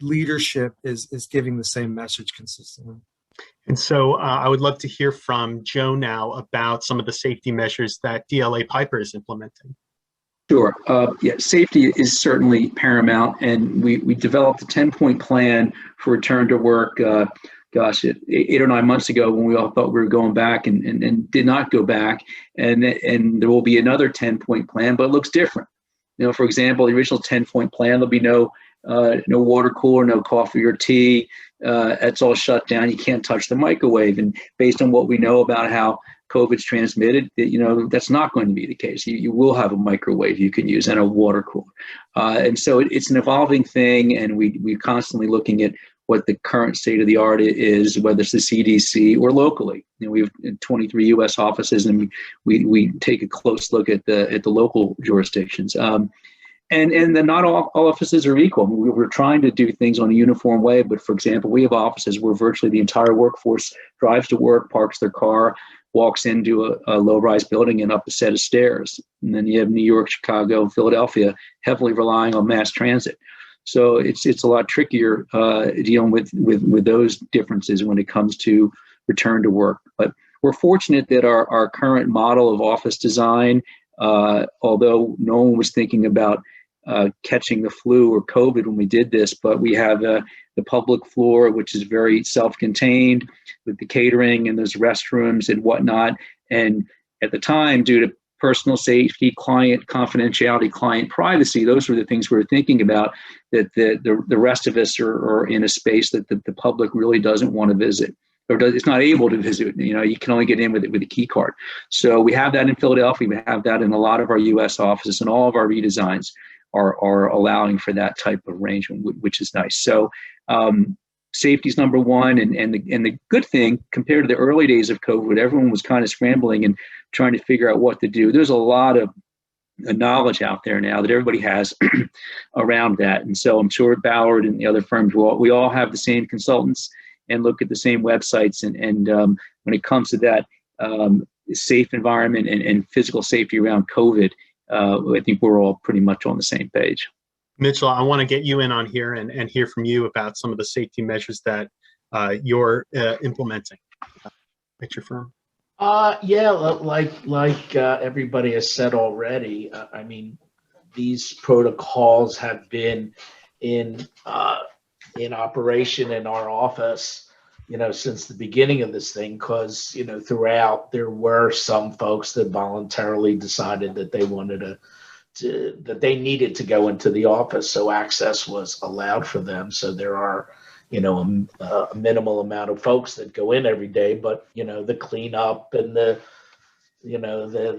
leadership is giving the same message consistently. And so I would love to hear from Joe now about some of the safety measures that DLA Piper is implementing. Sure. Yeah, safety is certainly paramount, and we developed a 10-point plan for return to work. 8 or 9 months ago, when we all thought we were going back and did not go back, and there will be another 10-point plan, but it looks different. For example, the original 10-point plan, there'll be no water cooler, no coffee or tea. It's all shut down. You can't touch the microwave. And based on what we know about how COVID's transmitted, that's not going to be the case. You will have a microwave you can use and a water cooler. And so it's an evolving thing, and we're constantly looking at what the current state of the art is, whether it's the CDC or locally. We have 23 U.S. offices, and we take a close look at the local jurisdictions. And then not all offices are equal. We're trying to do things on a uniform way, but for example, we have offices where virtually the entire workforce drives to work, parks their car, walks into a low-rise building and up a set of stairs. And then you have New York, Chicago, and Philadelphia heavily relying on mass transit. So it's a lot trickier dealing with those differences when it comes to return to work. But we're fortunate that our current model of office design, although no one was thinking about catching the flu or COVID when we did this, but we have the public floor, which is very self-contained with the catering and those restrooms and whatnot. And at the time, due to personal safety, client confidentiality, client privacy, those were the things we were thinking about, that the rest of us are in a space that the public really doesn't want to visit, or it's not able to visit. You can only get in with a key card. So we have that in Philadelphia. We have that in a lot of our U.S. offices, and all of our redesigns are allowing for that type of arrangement, which is nice. So safety is number one, and the good thing, compared to the early days of COVID, everyone was kind of scrambling and trying to figure out what to do. There's a lot of knowledge out there now that everybody has around that, and so I'm sure Ballard and the other firms, we all have the same consultants and look at the same websites, and when it comes to that safe environment and physical safety around COVID, I think we're all pretty much on the same page. Mitchell, I want to get you in on here and hear from you about some of the safety measures that you're implementing at your firm. Yeah, like everybody has said already. I mean, these protocols have been in operation in our office, since the beginning of this thing, because, throughout there were some folks that voluntarily decided that they wanted that they needed to go into the office, so access was allowed for them. So there are, a minimal amount of folks that go in every day, but, the cleanup and the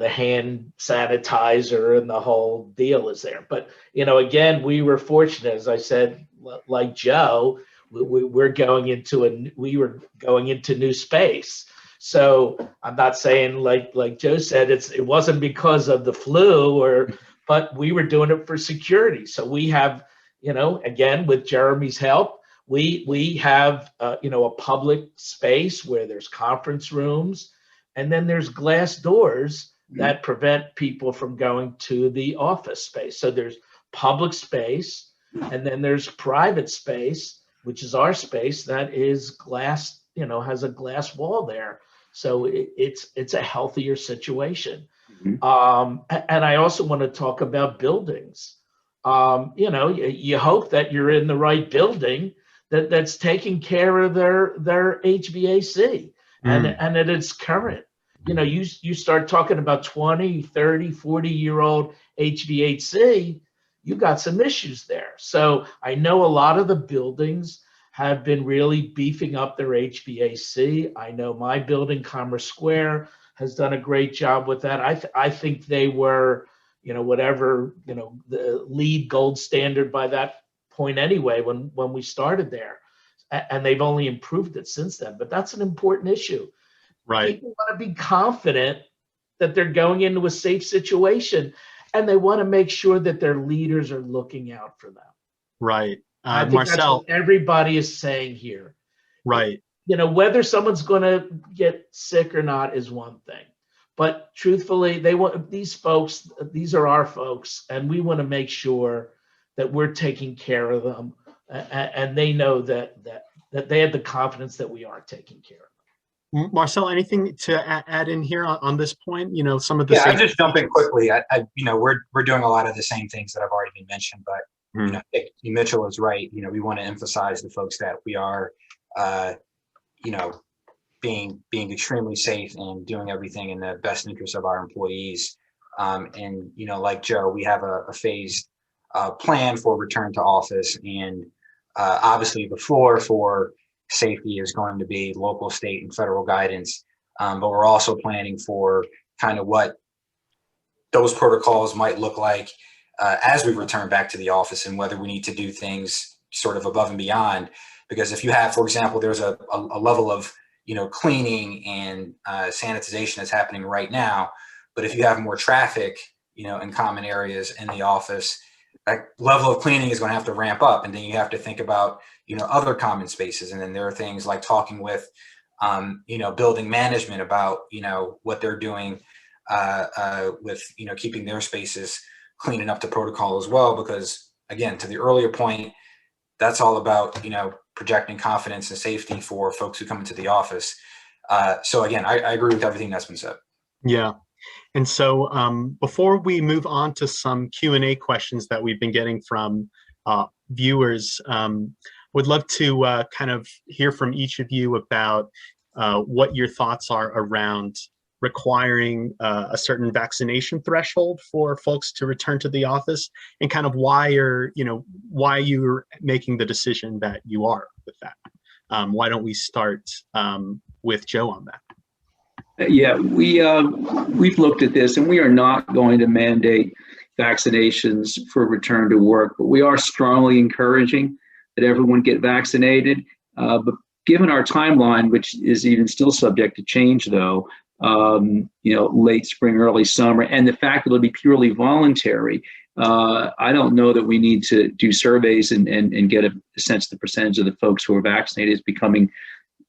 hand sanitizer and the whole deal is there. But, again, we were fortunate, as I said, like Joe, we were going into new space. So I'm not saying like Joe said, it wasn't because of the flu but we were doing it for security. So we have, again, with Jeremy's help, we have, a public space where there's conference rooms, and then there's glass doors that prevent people from going to the office space. So there's public space, and then there's private space, which is our space that is glass, has a glass wall there. So it's a healthier situation. And I also want to talk about buildings. You hope that you're in the right building that's taking care of their HVAC and that it's current. You start talking about 20, 30, 40-year-old HVAC, you got some issues there. So I know a lot of the buildings have been really beefing up their HVAC. I know my building, Commerce Square, has done a great job with that. I think they were, the lead gold standard by that point anyway, when we started there. And they've only improved it since then. But that's an important issue. Right. People want to be confident that they're going into a safe situation, and they want to make sure that their leaders are looking out for them. Right. I think Marcel, that's what everybody is saying here. Right. Whether someone's going to get sick or not is one thing, but truthfully, these folks, these are our folks, and we want to make sure that we're taking care of them, and they know that they have the confidence that we are taking care of them. Marcel, anything to add in here on this point? Some of the I just jump in quickly. We're doing a lot of the same things that have already been mentioned, but Mitchell is right. We want to emphasize the folks that we are, being extremely safe and doing everything in the best interest of our employees. And like Joe, we have a phased plan for return to office, and obviously the floor for safety is going to be local, state, and federal guidance. But we're also planning for kind of what those protocols might look like as we return back to the office, and whether we need to do things sort of above and beyond. Because if you have, for example, there's a level of cleaning and sanitization that's happening right now, but if you have more traffic in common areas in the office, that level of cleaning is going to have to ramp up, and then you have to think about other common spaces. And then there are things like talking with building management about what they're doing with keeping their spaces cleaning up to protocol as well, because again, to the earlier point, that's all about projecting confidence and safety for folks who come into the office. So again, I agree with everything that's been said. Yeah. And so before we move on to some Q&A questions that we've been getting from viewers, would love to kind of hear from each of you about what your thoughts are around requiring a certain vaccination threshold for folks to return to the office, and kind of why you're making the decision that you are with that. Why don't we start with Joe on that? Yeah, we've looked at this, and we are not going to mandate vaccinations for return to work, but we are strongly encouraging that everyone get vaccinated. But given our timeline, which is even still subject to change, though, late spring, early summer, and the fact that it'll be purely voluntary, I don't know that we need to do surveys and get a sense of the percentage of the folks who are vaccinated is becoming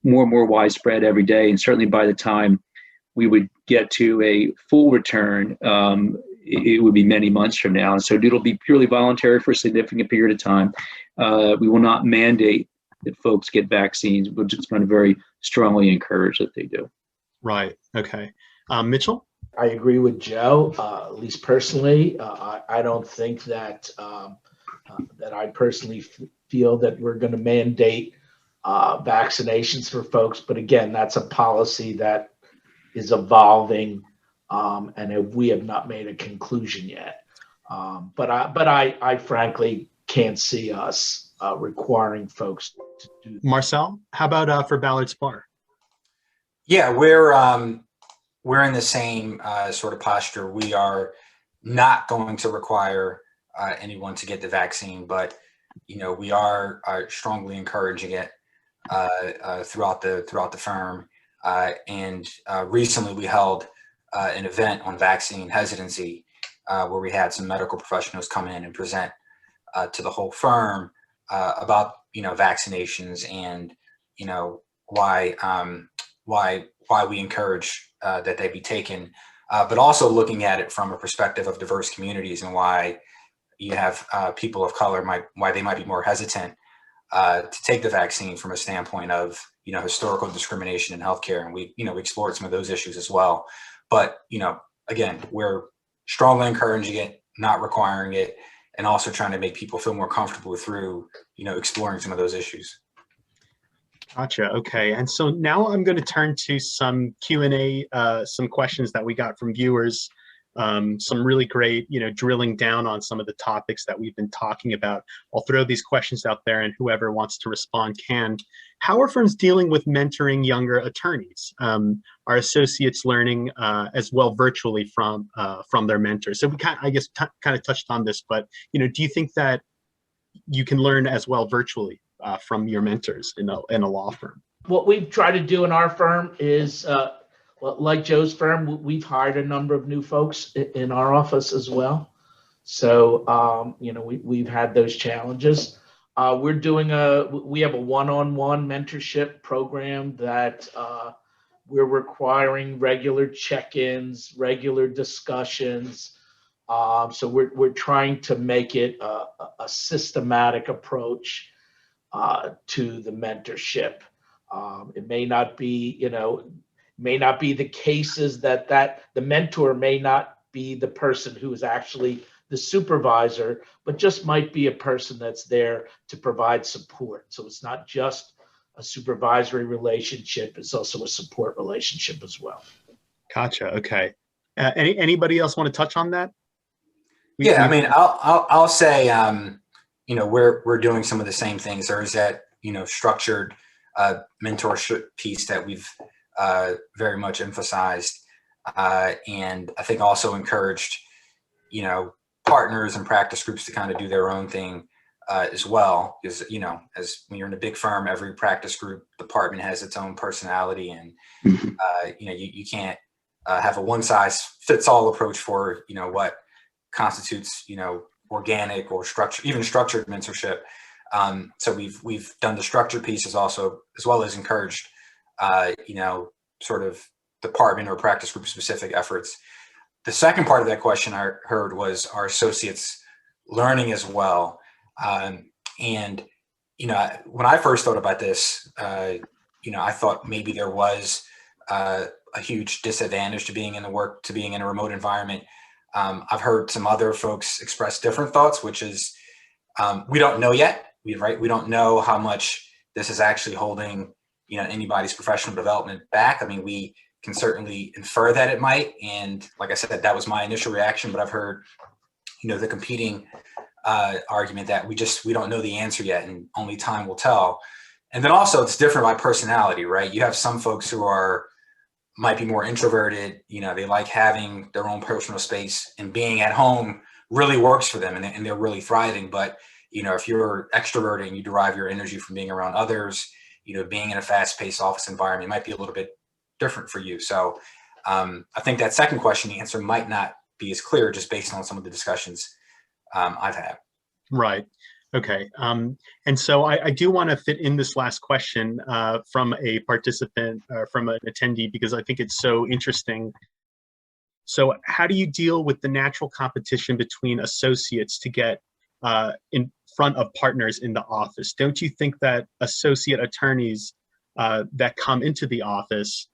more and more widespread every day. And certainly by the time we would get to a full return, it would be many months from now. And so it'll be purely voluntary for a significant period of time. We will not mandate that folks get vaccines. We're just going to very strongly encourage that they do. Right. Okay. Mitchell? I agree with Joe. At least personally, I don't think that that I personally feel that we're going to mandate vaccinations for folks. But again, that's a policy that is evolving, and we have not made a conclusion yet. But I frankly can't see us requiring folks to do that. Marcel, how about for Ballard Spahr? Yeah, we're in the same sort of posture. We are not going to require anyone to get the vaccine, but we are strongly encouraging it throughout the firm. And recently we held an event on vaccine hesitancy where we had some medical professionals come in and present to the whole firm about vaccinations and why we encourage that they be taken but also looking at it from a perspective of diverse communities and why you have people of color why they might be more hesitant to take the vaccine from a standpoint of, historical discrimination in healthcare. And we explored some of those issues as well. But, again, we're strongly encouraging it, not requiring it, and also trying to make people feel more comfortable through, exploring some of those issues. Gotcha. Okay. And so now I'm going to turn to some Q&A, some questions that we got from viewers. Some really great, drilling down on some of the topics that we've been talking about. I'll throw these questions out there and whoever wants to respond can. How are firms dealing with mentoring younger attorneys? Are associates learning as well virtually from their mentors? So we kind of touched on this, but, do you think that you can learn as well virtually from your mentors in a law firm? What we've tried to do in our firm is, well, like Joe's firm, we've hired a number of new folks in our office as well. So, we've had those challenges. We have a one-on-one mentorship program that we're requiring regular check-ins, regular discussions. So we're trying to make it a systematic approach to the mentorship. It may not be, may not be the cases that the mentor may not be the person who is actually the supervisor, but just might be a person that's there to provide support. So it's not just a supervisory relationship, it's also a support relationship as well. Gotcha. Okay. Anybody else want to touch on that? I'll say, we're doing some of the same things. There is that, structured mentorship piece that we've very much emphasized, and I think also encouraged, partners and practice groups to kind of do their own thing as well. Because, as when you're in a big firm, every practice group department has its own personality, and you can't have a one size fits all approach for what constitutes organic or structured mentorship. So we've done the structured pieces also, as well as encouraged sort of department or practice group specific efforts. The second part of that question I heard was, are associates learning as well? And when I first thought about this, I thought maybe there was a huge disadvantage to being in a remote environment. I've heard some other folks express different thoughts, which is we don't know yet. We don't know how much this is actually holding anybody's professional development back. I mean, we can certainly infer that it might, and like I said, that was my initial reaction. But I've heard the competing argument that we don't know the answer yet, and only time will tell. And then also it's different by personality, right? You have some folks who might be more introverted, they like having their own personal space, and being at home really works for them, and they're really thriving. But if you're extroverted and you derive your energy from being around others, being in a fast-paced office environment might be a little bit different for you. So I think that second question, the answer might not be as clear just based on some of the discussions I've had. Right. Okay. And so I do want to fit in this last question from a participant, from an attendee, because I think it's so interesting. So how do you deal with the natural competition between associates to get in front of partners in the office? Don't you think that associate attorneys that come into the office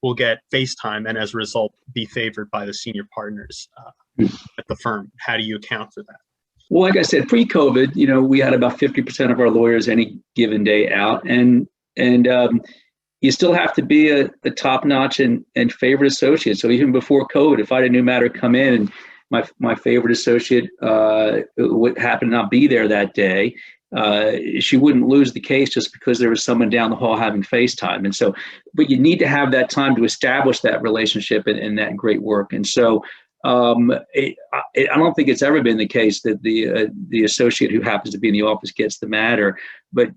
will get face time and as a result be favored by the senior partners at the firm? How do you account for that? Well, like I said, pre-COVID, we had about 50% of our lawyers any given day out, and you still have to be a top-notch and favorite associate. So even before COVID, if I had a new matter come in and my favorite associate would happen to not be there that day, she wouldn't lose the case just because there was someone down the hall having FaceTime. And so, but you need to have that time to establish that relationship and that great work. And so I don't think it's ever been the case that the associate who happens to be in the office gets the matter, but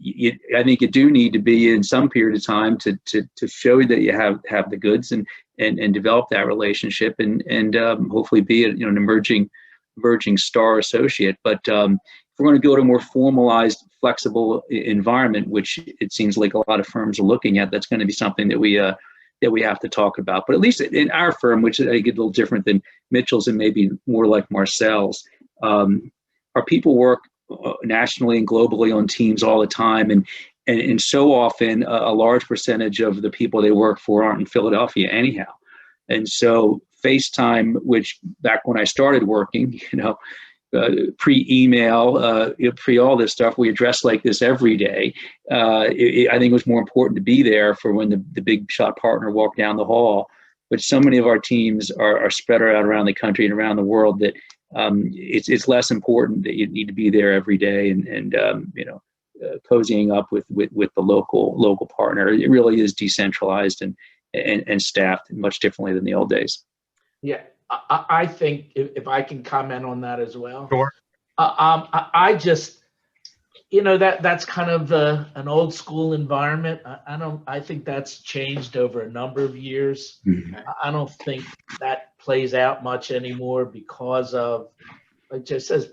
I think you do need to be in some period of time to show that you have the goods and develop that relationship and hopefully be an emerging star associate. But if we're going to go to a more formalized, flexible environment, which it seems like a lot of firms are looking at, that's going to be something that we that we have to talk about. But at least in our firm, which I think is a little different than Mitchell's and maybe more like Marcel's, our people work nationally and globally on teams all the time. And so often a large percentage of the people they work for aren't in Philadelphia anyhow. And so FaceTime, which back when I started working, pre-email, pre all this stuff, we address like this every day. I think it was more important to be there for when the big shot partner walked down the hall. But so many of our teams are spread out around the country and around the world that it's less important that you need to be there every day and cozying up with the local partner. It really is decentralized and staffed much differently than the old days. Yeah, I think if I can comment on that as well. Sure. I just, that's kind of an old school environment. I think that's changed over a number of years. Mm-hmm. I don't think that plays out much anymore because of, like Joe says,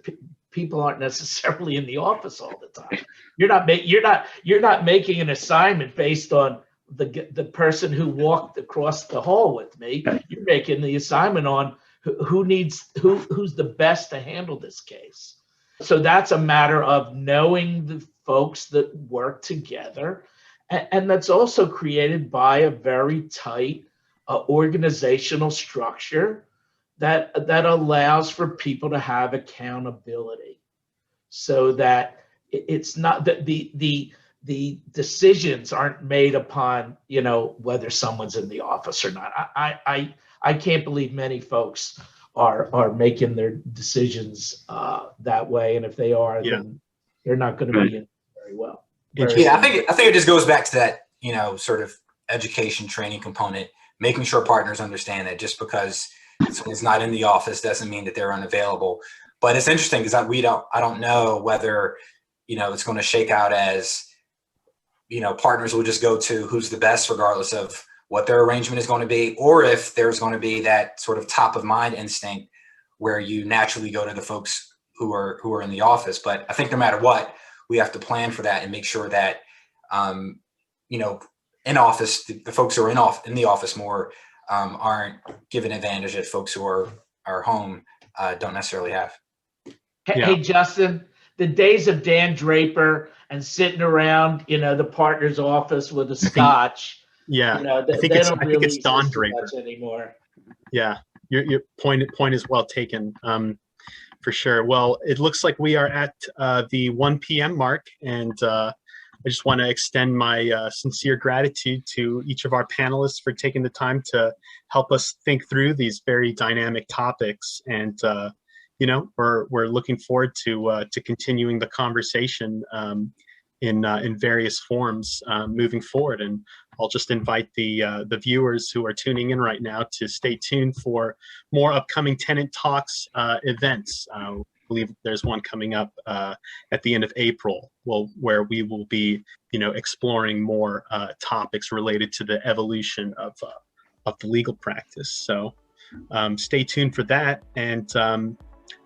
people aren't necessarily in the office all the time. You're not making an assignment based on the person who walked across the hall with me. You're making the assignment on who's the best to handle this case. So that's a matter of knowing the folks that work together, and that's also created by a very tight organizational structure that allows for people to have accountability, so that it's not that the decisions aren't made upon whether someone's in the office or not. I can't believe many folks are making their decisions that way, and if they are, then they're not going to be in very well. I think it just goes back to that sort of education training component, making sure partners understand that just because someone's not in the office doesn't mean that they're unavailable. But it's interesting because I don't know whether it's going to shake out as partners will just go to who's the best regardless of what their arrangement is going to be, or if there's going to be that sort of top of mind instinct where you naturally go to the folks who are in the office. But I think no matter what, we have to plan for that and make sure that in office, the folks who are in the office more aren't given advantage that folks who are home don't necessarily have. Hey, Justin, the days of Dan Draper and sitting around, the partner's office with a scotch. I think it's Don Draper anymore. Yeah, your point is well taken, for sure. Well, it looks like we are at the 1 p.m. mark, and I just want to extend my sincere gratitude to each of our panelists for taking the time to help us think through these very dynamic topics. And we're looking forward to continuing the conversation in various forms moving forward. And I'll just invite the viewers who are tuning in right now to stay tuned for more upcoming Tenant Talks events. I believe there's one coming up at the end of April, where we will be, exploring more topics related to the evolution of the legal practice. So stay tuned for that. And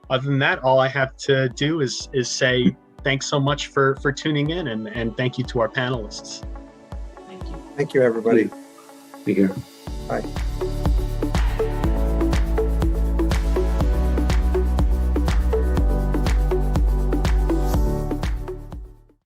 other than that, all I have to do is say thanks so much for tuning in, and thank you to our panelists. Thank you. Thank you, everybody. Be here. Bye.